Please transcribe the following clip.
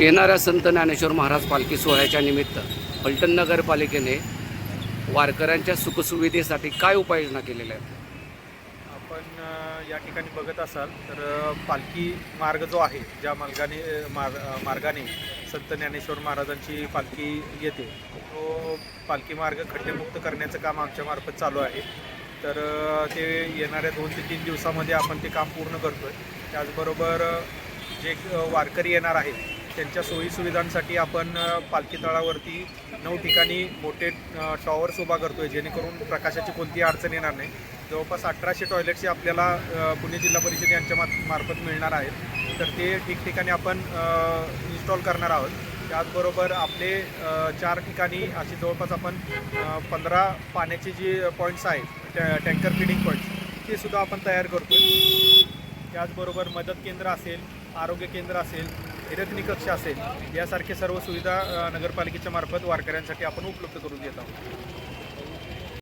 येणाऱ्या संत ज्ञानेश्वर महाराज पालखी सोहळ्याच्या निमित्त फलटण नगरपालिकेने वारकऱ्यांच्या सुखसुविधेसाठी काय उपाययोजना केलेल्या आहेत? आपण या ठिकाणी बघत असाल तर पालखी मार्ग जो आहे, ज्या मार्गाने संत ज्ञानेश्वर महाराजांची पालखी येते, तो पालखी मार्ग खड्डेमुक्त करण्याचं काम आमच्यामार्फत चालू आहे. तर ते येणाऱ्या 2 ते 3 दिवसामध्ये आपण ते काम पूर्ण करतो आहे. त्याचबरोबर जे वारकरी येणार आहेत त्यांच्या सोयीसुविधांसाठी आपण पालखी तळावरती 9 ठिकाणी मोठे टॉवर्स उभा करतो आहे, जेणेकरून प्रकाशाची कोणतीही अडचण येणार नाही. जवळपास 1800 टॉयलेट्स आपल्याला पुणे जिल्हा परिषद यांच्या मार्फत मिळणार आहेत. तर ते ठिकठिकाणी आपण इन्स्टॉल करणार आहोत. त्याचबरोबर आपले 4 ठिकाणी अशी जवळपास आपण 15 पाण्याचे जे पॉईंट्स आहेत, टँकर फिडिंग पॉईंट्स, ते सुद्धा आपण तयार करतो. त्याचबरोबर मदत केंद्र असेल, आरोग्य केंद्र असेल, निरग्नी कक्ष असेल, यासारखे सर्व सुविधा नगरपालिकेच्या मार्फत वारकऱ्यांसाठी आपण उपलब्ध करून देत आहोत.